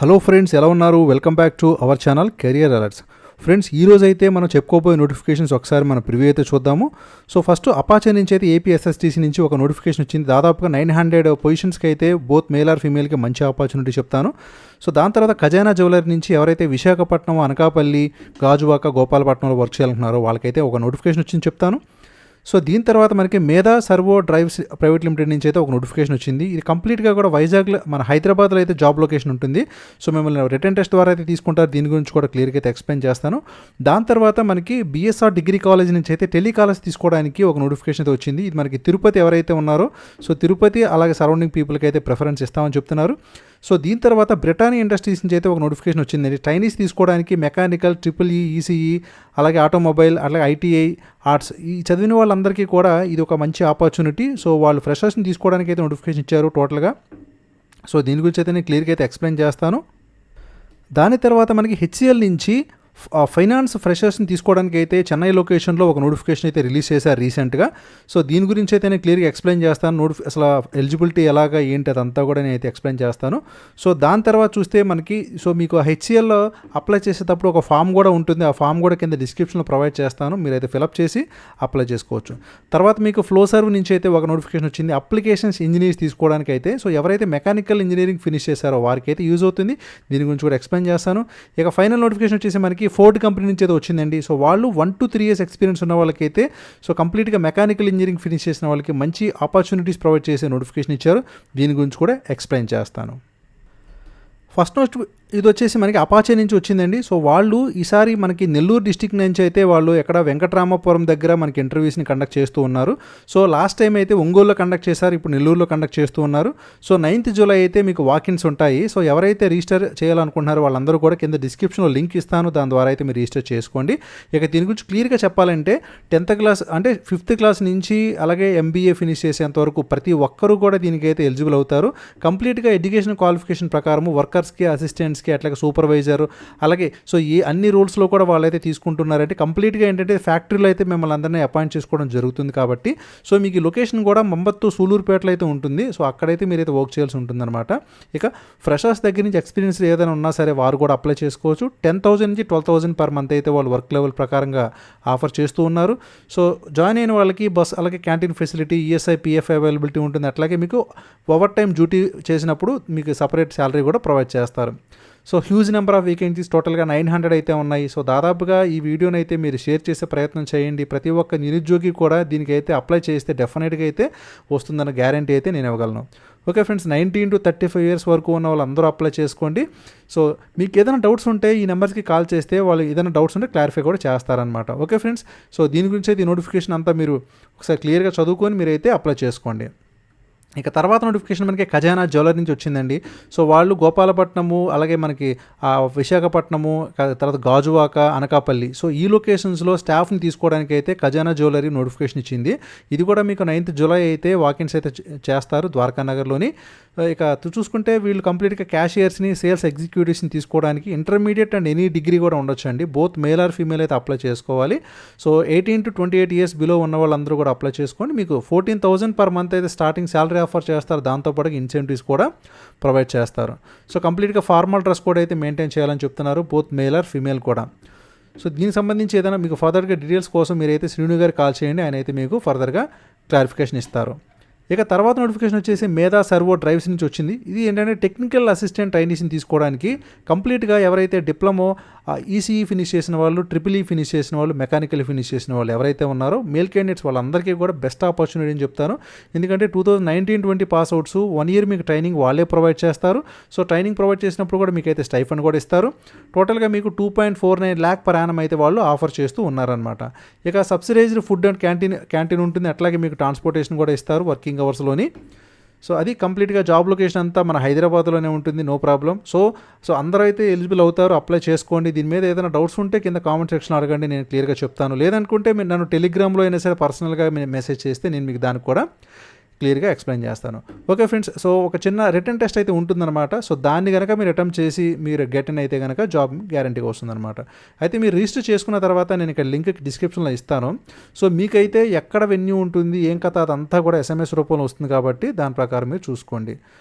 Hello friends, ఎలా ఉన్నారు? Welcome back to our channel career alerts. Friends, ఈ రోజు అయితే మనం చెప్పుకోబోయే నోటిఫికేషన్స్ ఒకసారి మన ప్రివ్యూ అయితే చూద్దాము. సో ఫస్ట్ అపాచే నుంచి అయితే ఏపీఎస్ఎస్టీసీ నుంచి ఒక నోటిఫికేషన్ వచ్చింది. దాదాపుగా 900 పొజిషన్స్కి అయితే బోత్ మేల్ ఆర్ ఫీమేల్కి మంచి ఆపర్చునిటీ చెప్తాను. సో దాని తర్వాత ఖజానా జ్యువెలరీ నుంచి ఎవరైతే విశాఖపట్నం, అనకాపల్లి, గాజువాక, గోపాలపట్నంలో వర్క్ చేయాలనుకున్నారో వాళ్ళకైతే ఒక నోటిఫికేషన్ వచ్చింది చెప్తాను. సో దీని తర్వాత మనకి మేధా సర్వో డ్రైవ్స్ ప్రైవేట్ లిమిటెడ్ నుంచి అయితే ఒక నోటిఫికేషన్ వచ్చింది. ఇది కంప్లీట్గా కూడా వైజాగ్లో మన హైదరాబాద్లో అయితే జాబ్ లొకేషన్ ఉంటుంది. సో మిమ్మల్ని రిటర్న్ టెస్ట్ ద్వారా అయితే తీసుకుంటారు. దీని గురించి కూడా క్లియర్గా అయితే ఎక్స్ప్లెయిన్ చేస్తాను. దాని తర్వాత మనకి బీఎస్ఆర్ డిగ్రీ కాలేజ్ నుంచి అయితే టెలికాలర్స్ తీసుకోవడానికి ఒక నోటిఫికేషన్ అయితే వచ్చింది. ఇది మనకి తిరుపతి ఎవరైతే ఉన్నారో సో తిరుపతి అలాగే సరౌండింగ్ పీపుల్కి అయితే ప్రిఫరెన్స్ ఇస్తామని చెప్తున్నారు. సో దీని తర్వాత బ్రిటానియా ఇండస్ట్రీస్ నుంచి అయితే ఒక నోటిఫికేషన్ వచ్చిందండి. ట్రైనీస్ తీసుకోవడానికి మెకానికల్, ట్రిపుల్ ఈసీఈ అలాగే ఆటోమొబైల్ అలాగే ఐటీఐ ఆర్ట్స్ ఈ చదివిన వాళ్ళందరికీ కూడా ఇది ఒక మంచి ఆపర్చునిటీ. సో వాళ్ళు ఫ్రెషర్స్ని తీసుకోవడానికి అయితే నోటిఫికేషన్ ఇచ్చారు టోటల్గా. సో దీని గురించి అయితే నేను క్లియర్గా అయితే ఎక్స్ప్లెయిన్ చేస్తాను. దాని తర్వాత మనకి హెచ్సిఎల్ నుంచి ఫైనాన్స్ ఫ్రెషర్స్ని తీసుకోవడానికి అయితే చెన్నై లొకేషన్లో ఒక నోటిఫికేషన్ అయితే రిలీజ్ చేశారు రీసెంట్గా. సో దీని గురించి అయితే నేను క్లియర్గా ఎక్స్ప్లెయిన్ చేస్తాను. అసలు ఎలిజిబిలిటీ ఎలాగా ఏంటి అదంతా కూడా నేను అయితే ఎక్స్ప్లెయిన్ చేస్తాను. సో దాని తర్వాత చూస్తే మనకి మీకు హెచ్సిఎల్లో అప్లై చేసేటప్పుడు ఒక ఫామ్ కూడా ఉంటుంది. ఆ ఫామ్ కూడా కింద డిస్క్రిప్షన్లో ప్రొవైడ్ చేస్తాను, మీరైతే ఫిలప్ చేసి అప్లై చేసుకోవచ్చు. తర్వాత మీకు ఫ్లో సర్వ్ నుంచి అయితే ఒక నోటిఫికేషన్ వచ్చింది అప్లికేషన్స్ ఇంజనీర్స్ తీసుకోవడానికి అయితే. సో ఎవరైతే మెకానికల్ ఇంజనీరింగ్ ఫినిష్ చేశారో వారికి అయితే యూజ్ అవుతుంది. దీని గురించి కూడా ఎక్స్ప్లెయిన్ చేస్తాను. ఇక ఫైనల్ నోటిఫికేషన్ వచ్చేసి మనకి ఫోర్డ్ కంపెనీ నుంచి అయితే వచ్చిందండి. సో వాళ్ళు 1 to 3 years ఎక్స్పీరియన్స్ ఉన్న వాళ్ళకైతే సో కంప్లీట్గా మెకానికల్ ఇంజనీరింగ్ ఫినిష్ చేసిన వాళ్ళకి మంచి ఆపర్చునిటీస్ ప్రొవైడ్ చేసే నోటిఫికేషన్ ఇచ్చారు. దీని గురించి కూడా ఎక్స్ప్లెయిన్ చేస్తాను. ఫస్ట్ ఇది వచ్చేసి మనకి అపాచే నుంచి వచ్చిందండి. సో వాళ్ళు ఈసారి మనకి నెల్లూరు డిస్టిక్ నుంచి అయితే వాళ్ళు ఎక్కడ వెంకటరామపురం దగ్గర మనకి ఇంటర్వ్యూస్ని కండక్ట్ చేస్తూ ఉన్నారు. సో లాస్ట్ టైం అయితే ఒంగోలులో కండక్ట్ చేశారు, ఇప్పుడు నెల్లూరులో కండక్ట్ చేస్తూ ఉన్నారు. సో 9th July అయితే మీకు వాకిన్స్ ఉంటాయి. సో ఎవరైతే రిజిస్టర్ చేయాలనుకుంటున్నారో వాళ్ళందరూ కూడా కింద డిస్క్రిప్షన్లో లింక్ ఇస్తాను, దాని ద్వారా అయితే మీరు రిజిస్టర్ చేసుకోండి. ఇక దీని గురించి క్లియర్గా చెప్పాలంటే 10th class అంటే 5th class నుంచి అలాగే ఎంబీఏ ఫినిష్ చేసేంత వరకు ప్రతి ఒక్కరూ కూడా దీనికైతే ఎలిజిబుల్ అవుతారు. కంప్లీట్గా ఎడ్యుకేషన్ క్వాలిఫికేషన్ ప్రకారం వర్కర్స్కి, అసిస్టెంట్స్కి అట్లాగే సూపర్వైజర్ అలాగే సో ఈ అన్ని రూల్స్లో కూడా వాళ్ళైతే తీసుకుంటున్నారంటే కంప్లీట్గా ఏంటంటే ఫ్యాక్టరీలో అయితే మిమ్మల్ని అందరినీ అపాయింట్ చేసుకోవడం జరుగుతుంది. కాబట్టి సో మీకు లొకేషన్ కూడా మంబత్తు, సూలూరుపేటలో అయితే ఉంటుంది. సో అక్కడైతే మీరైతే వర్క్ చేయాల్సి ఉంటుందన్నమాట. ఇక ఫ్రెషర్స్ దగ్గర నుంచి ఎక్స్పీరియన్స్ ఏదైనా ఉన్నా సరే వారు కూడా అప్లై చేసుకోవచ్చు. 10,000 నుంచి 12,000 per month అయితే వాళ్ళు వర్క్ లెవెల్ ప్రకారంగా ఆఫర్ చేస్తూ ఉన్నారు. సో జాయిన్ అయిన వాళ్ళకి బస్ అలాగే canteen facility, ESI, PF availability ఉంటుంది. అట్లాగే మీకు ఓవర్ టైం డ్యూటీ చేసినప్పుడు మీకు సపరేట్ శాలరీ కూడా ప్రొవైడ్ చేస్తారు. So huge number of vacancies టోటల్గా 900 అయితే ఉన్నాయి. సో దాదాపుగా ఈ వీడియోని అయితే మీరు షేర్ చేసే ప్రయత్నం చేయండి. ప్రతి ఒక్క నిరుద్యోగి కూడా దీనికైతే అప్లై చేస్తే డెఫినెట్గా అయితే వస్తుందన్న గ్యారంటీ అయితే నేను ఇవ్వగలను. ఓకే ఫ్రెండ్స్, 19 to 35 years వరకు ఉన్న వాళ్ళందరూ అప్లై చేసుకోండి. సో మీకు ఏదైనా డౌట్స్ ఉంటే ఈ నెంబర్స్కి కాల్ చేస్తే వాళ్ళు ఏదైనా డౌట్స్ ఉంటే క్లారిఫై కూడా చేస్తారనమాట. ఓకే ఫ్రెండ్స్, సో దీని గురించి అయితే ఈ నోటిఫికేషన్ అంతా మీరు ఒకసారి క్లియర్గా చదువుకొని మీరైతే అప్లై చేసుకోండి. ఇక తర్వాత నోటిఫికేషన్ మనకి ఖజానా జ్యువెలరీ నుంచి వచ్చిందండి. సో వాళ్ళు గోపాలపట్నము అలాగే మనకి విశాఖపట్నము, తర్వాత గాజువాక, అనకాపల్లి సో ఈ లొకేషన్స్లో స్టాఫ్ని తీసుకోవడానికి అయితే ఖజానా జ్యువెలరీ నోటిఫికేషన్ ఇచ్చింది. ఇది కూడా మీకు 9th July అయితే వాకిన్స్ అయితే చేస్తారు ద్వారకా నగర్లోని. ఇక చూసుకుంటే వీళ్ళు కంప్లీట్గా క్యాషియర్స్ని, సేల్స్ ఎగ్జిక్యూటివ్స్ని తీసుకోవడానికి ఇంటర్మీడియట్ అండ్ ఎనీ డిగ్రీ కూడా ఉండొచ్చు అండి. బోత్ మేల్ ఆర్ ఫీమేల్ అయితే అప్లై చేసుకోవాలి. సో 18 to 28 years బిలో ఉన్న వాళ్ళందరూ కూడా అప్లై చేసుకోండి. మీకు 14,000 per month అయితే స్టార్టింగ్ శాలరీ ఆఫర్ చేస్తారు. దాంతోపాటు ఇన్సెంటివ్స్ కూడా ప్రొవైడ్ చేస్తారు. సో కంప్లీట్గా ఫార్మల్ డ్రెస్ కోడ్ అయితే మెయింటైన్ చేయాలని చెప్తున్నారు, బోత్ మేల్ ఆర్ ఫీమేల్ కూడా. సో దీనికి సంబంధించి ఏదైనా మీకు ఫర్దర్గా డీటెయిల్స్ కోసం మీరైతే శ్రీను గారికి కాల్ చేయండి, ఆయన అయితే మీకు ఫర్దర్గా క్లారిఫికేషన్ ఇస్తారు. ఇక తర్వాత నోటిఫికేషన్ వచ్చేసి మేధా సర్వో డ్రైవ్స్ నుంచి వచ్చింది. ఇది ఏంటంటే టెక్నికల్ అసిస్టెంట్ ట్రైనీస్ని తీసుకోవడానికి కంప్లీట్గా ఎవరైతే డిప్లొమో, ఈసీఈ ఫినిష్ చేసిన వాళ్ళు, ట్రిపుల్ ఈ ఫినిష్ చేసిన వాళ్ళు, మెకానికల్ ఫినిష్ చేసిన వాళ్ళు ఎవరైతే ఉన్నారో మేల్ క్యాండిడేట్స్ వాళ్ళందరికీ కూడా బెస్ట్ ఆపర్చునిటీ అని చెప్తాను. ఎందుకంటే 2019-20 పాస్అవుట్స్ 1 year మీకు ట్రైనింగ్ వాళ్ళే ప్రొవైడ్ చేస్తారు. సో ట్రైనింగ్ ప్రొవైడ్ చేసినప్పుడు కూడా మీకు అయితే స్టైఫండ్ కూడా ఇస్తారు. టోటల్గా మీకు 2.49 lakh per annum అయితే వాళ్ళు ఆఫర్ చేస్తూ ఉన్నారనమాట. ఇక సబ్సిడైజ్డ్ ఫుడ్ అండ్ క్యాంటీన్ ఉంటుంది. అట్లాగే మీకు ట్రాన్స్పోర్టేషన్ కూడా ఇస్తారు వర్కింగ్ అవర్స్లోని. సో అది కంప్లీట్గా జాబ్ లొకేషన్ అంతా మన హైదరాబాద్లోనే ఉంటుంది, నో ప్రాబ్లం. సో అందరూ అయితే ఎలిజిబుల్ అవుతారు, అప్లై చేసుకోండి. దీని మీద ఏదైనా డౌట్స్ ఉంటే కింద కామెంట్ సెక్షన్ అడగండి, నేను క్లియర్గా చెప్తాను. లేదనుకుంటే మీరు నన్ను టెలిగ్రామ్లో అయినా సరే పర్సనల్గా మెసేజ్ చేస్తే నేను మీకు దానికి కూడా క్లియర్గా ఎక్స్ప్లెయిన్ చేస్తాను. ఓకే ఫ్రెండ్స్, సో ఒక చిన్న రిటర్న్ టెస్ట్ అయితే ఉంటుందన్నమాట. సో దాన్ని కనుక మీరు అటెంప్ట్ చేసి మీరు గెట్ ఇన్ అయితే కనుక జాబ్ గ్యారంటీగా వస్తుందన్నమాట. అయితే మీరు రిజిస్టర్ చేసుకున్న తర్వాత నేను ఇక్కడ లింక్ డిస్క్రిప్షన్లో ఇస్తాను. సో మీకైతే ఎక్కడ వెన్యూ ఉంటుంది, ఏం కథ అదంతా కూడా SMS రూపంలో వస్తుంది కాబట్టి దాని ప్రకారం మీరు చూసుకోండి.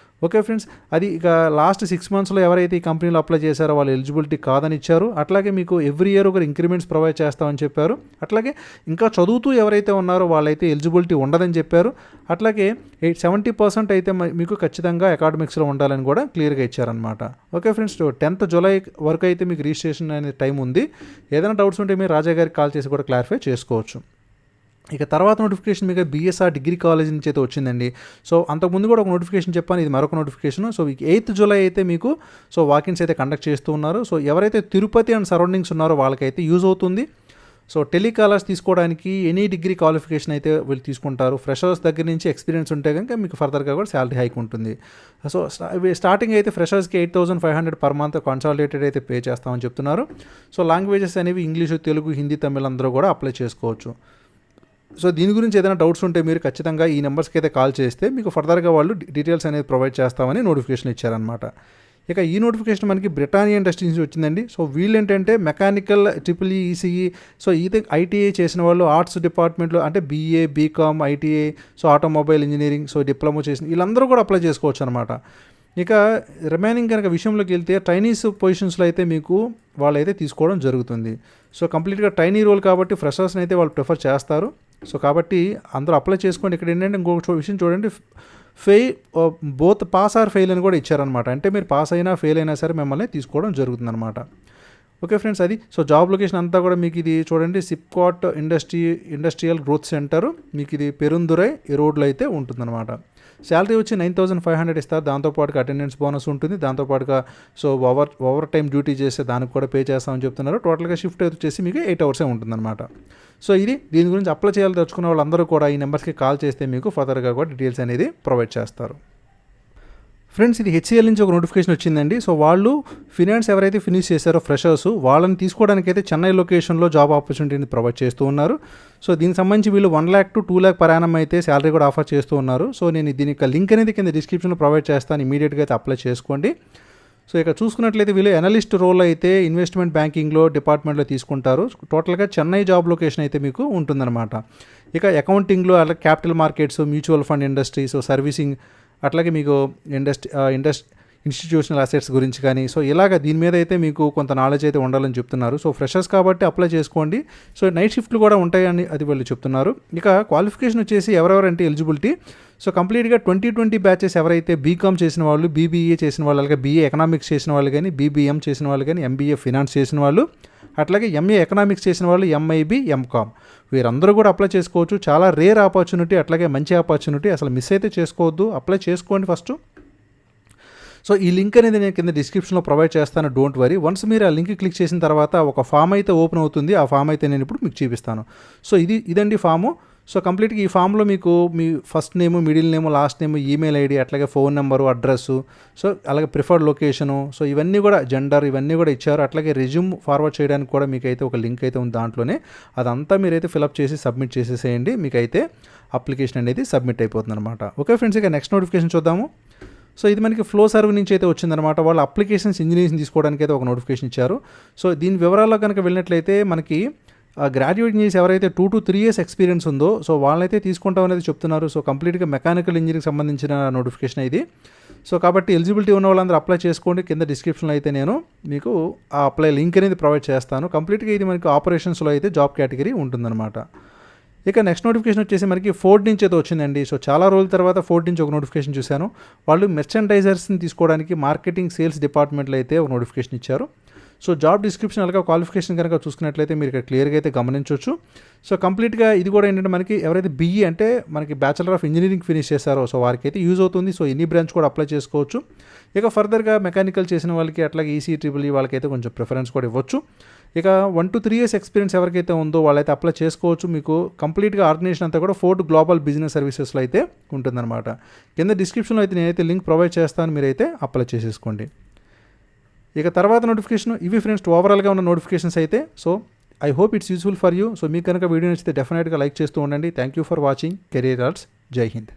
ఓకే ఫ్రెండ్స్, అది ఇక లాస్ట్ 6 మంత్స్లో ఎవరైతే ఈ కంపెనీలో అప్లై చేశారో వాళ్ళు ఎలిజిబిలిటీ కాదని ఇచ్చారు. అట్లాగే మీకు ఎవ్రీ ఇయర్ ఒక ఇంక్రిమెంట్స్ ప్రొవైడ్ చేస్తామని చెప్పారు. అట్లాగే ఇంకా చదువుతూ ఎవరైతే ఉన్నారో వాళ్ళైతే ఎలిజిబిలిటీ ఉండదని చెప్పారు. అట్లాగే 70% అయితే మీకు ఖచ్చితంగా అకాడమిక్స్లో ఉండాలని కూడా క్లియర్గా ఇచ్చారనమాట. ఓకే ఫ్రెండ్స్, 10th జూలై వరకు అయితే మీకు రిజిస్ట్రేషన్ అనేది టైం ఉంది. ఏదైనా డౌట్స్ ఉంటే మీరు రాజా గారికి కాల్ చేసి కూడా క్లారిఫై చేసుకోవచ్చు. ఇక తర్వాత నోటిఫికేషన్ మీకు BSR డిగ్రీ కాలేజ్ నుంచి అయితే వచ్చిందండి. సో అంతకుముందు కూడా ఒక నోటిఫికేషన్ చెప్పాను, ఇది మరొక నోటిఫికేషన్. సో 8th జూలై అయితే మీకు వాకిన్స్ అయితే కండక్ట్ చేస్తూ ఉన్నారు. సో ఎవరైతే తిరుపతి అండ్ సరౌండింగ్స్ ఉన్నారో వాళ్ళకైతే యూజ్ అవుతుంది. సో టెలికాలర్స్ తీసుకోవడానికి ఎనీ డిగ్రీ క్వాలిఫికేషన్ అయితే వీళ్ళు తీసుకుంటారు. ఫ్రెషర్స్ దగ్గర నుంచి ఎక్స్పీరియన్స్ ఉంటే కనుక మీకు ఫర్దర్గా కూడా శాలరీ హైక్ ఉంటుంది. సో స్టార్టింగ్ అయితే ఫ్రెషర్స్కి 8,500 పర్ మంత్ కన్సాలిడేటెడ్ అయితే పే చేస్తామని చెప్తున్నారు. సో లాంగ్వేజెస్ అనేవి ఇంగ్లీషు, తెలుగు, హిందీ, తమిళ్ అందరూ కూడా అప్లై చేసుకోవచ్చు. సో దీని గురించి ఏదైనా డౌట్స్ ఉంటే మీరు ఖచ్చితంగా ఈ నెంబర్స్కి అయితే కాల్ చేస్తే మీకు ఫర్దర్గా వాళ్ళు డీటెయిల్స్ అనేది ప్రొవైడ్ చేస్తామని నోటిఫికేషన్ ఇచ్చారనమాట. ఇక ఈ నోటిఫికేషన్ మనకి బ్రిటానియా ఇండస్ట్రీస్ నుంచి వచ్చిందండి. సో వీళ్ళు ఏంటంటే మెకానికల్, EEE, ECE, సో ఇది ITI చేసిన వాళ్ళు, ఆర్ట్స్ డిపార్ట్మెంట్లో అంటే BA, BCom, ITI, so automobile engineering, so diploma చేసిన వీళ్ళందరూ కూడా అప్లై చేసుకోవచ్చు అనమాట. ఇక రిమైనింగ్ కనుక విషయంలోకి వెళ్తే ట్రైనీస్ పొజిషన్స్లో అయితే మీకు వాళ్ళైతే తీసుకోవడం జరుగుతుంది. సో కంప్లీట్గా ట్రైనీ రోల్ కాబట్టి ఫ్రెషర్స్ని అయితే వాళ్ళు ప్రిఫర్ చేస్తారు. సో కాబట్టి అందరూ అప్లై చేసుకోండి. ఇక్కడ ఏంటంటే ఇంకొక విషయం చూడండి, బోత్ పాస్ ఆర్ ఫెయిల్ అని కూడా ఇచ్చారనమాట. అంటే మీరు పాస్ అయినా ఫెయిల్ అయినా సరే మిమ్మల్ని తీసుకోవడం జరుగుతుందన్నమాట. ఓకే ఫ్రెండ్స్, అది సో జాబ్ లొకేషన్ అంతా కూడా మీకు ఇది చూడండి, సిప్కాట్ ఇండస్ట్రియల్ గ్రోత్ సెంటర్, మీకు ఇది పెరుందురై ఈ రోడ్లో అయితే ఉంటుందన్నమాట. శాలరీ వచ్చి 9,500 ఇస్తారు. దాంతోపాటుగా అటెండెన్స్ బోనస్ ఉంటుంది. దాంతోపాటుగా సో ఓవర్ టైం డ్యూటీ చేస్తే దానికి కూడా పే చేస్తామని చెప్తున్నారు. టోటల్గా షిఫ్ట్ వచ్చేసి మీకు 8 అవర్సే ఉంటుందన్నమాట. సో దీని గురించి అప్లై చేయాలి తెచ్చుకున్న వాళ్ళందరూ కూడా ఈ నెంబర్స్కి కాల్ చేస్తే మీకు ఫర్దర్గా కూడా డీటెయిల్స్ అనేది ప్రొవైడ్ చేస్తారు. ఫ్రెండ్స్, ఇది HCL నుంచి ఒక నోటిఫికేషన్ వచ్చిందండి. సో వాళ్ళు ఫినాన్స్ ఎవరైతే ఫినిష్ చేశారో ఫ్రెషర్స్ వాళ్ళని తీసుకోవడానికి అయితే చెన్నై లొకేషన్లో జాబ్ ఆపర్చునిటీని ప్రొవైడ్ చేస్తూ ఉన్నారు. సో దీనికి సంబంధించి వీళ్ళు 1 lakh to 2 lakh per annum అయితే శాలరీ కూడా ఆఫర్ చేస్తూ ఉన్నారు. సో నేను దీనికి లింక్ అనేది కింద డిస్క్రిప్షన్లో ప్రొవైడ్ చేస్తాను, ఇమీడియట్గా అయితే అప్లై చేసుకోండి. సో ఇక చూసుకున్నట్లయితే వీళ్ళు అనలిస్ట్ రోల్ అయితే ఇన్వెస్ట్మెంట్ బ్యాంకింగ్లో డిపార్ట్మెంట్లో తీసుకుంటారు. టోటల్గా చెన్నై జాబ్ లొకేషన్ అయితే మీకు ఉంటుందన్నమాట. ఇక అకౌంటింగ్లో అలాగే capital markets, mutual fund industry, so servicing, అట్లాగే మీకు ఇన్స్టిట్యూషనల్ అసెట్స్ గురించి కానీ సో ఇలాగ దీని మీద అయితే మీకు కొంత నాలెడ్జ్ అయితే ఉండాలని చెప్తున్నారు. సో ఫ్రెషర్స్ కాబట్టి అప్లై చేసుకోండి. సో నైట్ షిఫ్ట్లు కూడా ఉంటాయని అది వాళ్ళు చెప్తున్నారు. ఇక క్వాలిఫికేషన్ వచ్చేసి ఎవరెవరంటే ఎలిజిబిలిటీ సో కంప్లీట్గా 2020 బ్యాచెస్ ఎవరైతే BCom చేసిన వాళ్ళు, BBA చేసిన వాళ్ళు, అలాగే BA ఎకనామిక్స్ చేసిన వాళ్ళు కానీ, BBM చేసిన వాళ్ళు కానీ, MBA ఫినాన్స్ చేసిన వాళ్ళు, అట్లాగే MA ఎకనామిక్స్ చేసిన వాళ్ళు, MIB, MCom వీరందరూ కూడా అప్లై చేసుకోవచ్చు. చాలా రేర్ ఆపర్చునిటీ, అట్లాగే మంచి ఆపర్చునిటీ, అసలు మిస్ అయితే చేసుకోవద్దు, అప్లై చేసుకోండి ఫస్ట్. సో ఈ లింక్ అనేది నేను కింద డిస్క్రిప్షన్లో ప్రొవైడ్ చేస్తాను, డోంట్ వరీ. వన్స్ మీరు ఆ లింక్ క్లిక్ చేసిన తర్వాత ఒక ఫామ్ అయితే ఓపెన్ అవుతుంది. ఆ ఫామ్ అయితే నేను ఇప్పుడు మీకు చూపిస్తాను. సో ఇదండి ఫాము. సో కంప్లీట్గా ఈ ఫామ్లో మీకు మీ first name, middle name, last name, email ID, అట్లాగే ఫోన్ నెంబరు, అడ్రస్సు, సో అలాగే ప్రిఫర్డ్ లొకేషను, సో ఇవన్నీ కూడా జెండర్ ఇవన్నీ కూడా ఇచ్చారు. అట్లాగే రెజ్యూమ్ ఫార్వర్డ్ చేయడానికి కూడా మీకైతే ఒక లింక్ అయితే ఉంది దాంట్లోనే. అదంతా మీరైతే ఫిలప్ చేసి సబ్మిట్ చేసేసేయండి. మీకైతే అప్లికేషన్ అనేది సబ్మిట్ అయిపోతుంది అనమాట. ఓకే ఫ్రెండ్స్, ఇక నెక్స్ట్ నోటిఫికేషన్ చూద్దాము. సో ఇది మనకి ఫ్లో సర్వ్ నుంచి అయితే వచ్చిందనమాట. వాళ్ళు అప్లికేషన్స్ ఇంజనీరింగ్ తీసుకోవడానికి అయితే ఒక నోటిఫికేషన్ ఇచ్చారు. సో దీని వివరాల్లో కనుక వెళ్ళినట్లయితే మనకి గ్రాడ్యుయేట్ ఇంజనీర్స్ ఎవరైతే 2 to 3 years ఎక్స్పీరియన్స్ ఉందో సో వాళ్ళైతే తీసుకుంటాం అనేది చెప్తున్నారు. సో కంప్లీట్గా మెకానికల్ ఇంజనీరింగ్ సంబంధించిన నోటిఫికేషన్ ఇది. సో కాబట్టి ఎలిజిబిలిటీ ఉన్న వాళ్ళందరూ అప్లై చేసుకోండి. కింద డిస్క్రిప్షన్లో అయితే నేను మీకు ఆ అప్లై లింక్ అనేది ప్రొవైడ్ చేస్తాను. కంప్లీట్గా ఇది మనకి ఆపరేషన్స్లో అయితే జాబ్ కేటగిరీ ఉంటుందన్నమాట. ఇక నెక్స్ట్ నోటిఫికేషన్ వచ్చేసి మనకి ఫోర్డ్ నుంచి అయితే వచ్చిందండి. సో చాలా రోజుల తర్వాత ఫోర్డ్ నుంచి ఒక నోటిఫికేషన్ చూశాను. వాళ్ళు మెర్చండైజర్స్ని తీసుకోవడానికి మార్కెటింగ్, సేల్స్ డిపార్ట్మెంట్లో అయితే ఒక నోటిఫికేషన్ ఇచ్చారు. సో జాబ్ డిస్క్రిప్షన్ అలాగే క్వాలిఫికేషన్ కనుక చూసుకున్నట్లయితే మీరు ఇక్కడ క్లియర్గా అయితే గమనించవచ్చు. సో కంప్లీట్గా ఇది కూడా ఏంటంటే మనకి ఎవరైతే BE అంటే మనకి బ్యాచిలర్ ఆఫ్ ఇంజనీరింగ్ ఫినిష్ చేశారో సో వారికి అయితే యూజ్ అవుతుంది. సో ఎనీ బ్రాంచ్ కూడా అప్లై చేసుకోవచ్చు. ఇక ఫర్దర్గా మెకానికల్ చేసిన వాళ్ళకి అట్లాగే ECE, EEE వాళ్ళకైతే కొంచెం ప్రిఫరెన్స్ కూడా ఇవ్వచ్చు. ఇక 1 to 3 years ఎక్స్పీరియన్స్ ఎవరికైతే ఉందో వాళ్ళైతే అప్లై చేసుకోవచ్చు. మీకు కంప్లీట్గా ఆర్గనైజేషన్ అంతా కూడా ఫోర్డ్ గ్లోబల్ బిజినెస్ సర్వీసెస్లో అయితే ఉంటుందన్నమాట. కింద డిస్క్రిప్షన్లో అయితే నేనైతే లింక్ ప్రొవైడ్ చేస్తాను, మీరైతే అప్లై చేసేసుకోండి. ఇక తర్వాత నోటిఫికేషన్ ఇవి ఫ్రెండ్స్ ఓవరాల్గా ఉన్న నోటిఫికేషన్స్ అయితే. So I hope it's useful for you. So మీకు కనుక వీడియో నచ్చితే డెఫినెట్గా లైక్ చేస్తూ ఉండండి. Thank you for watching career arts. జై హింద్.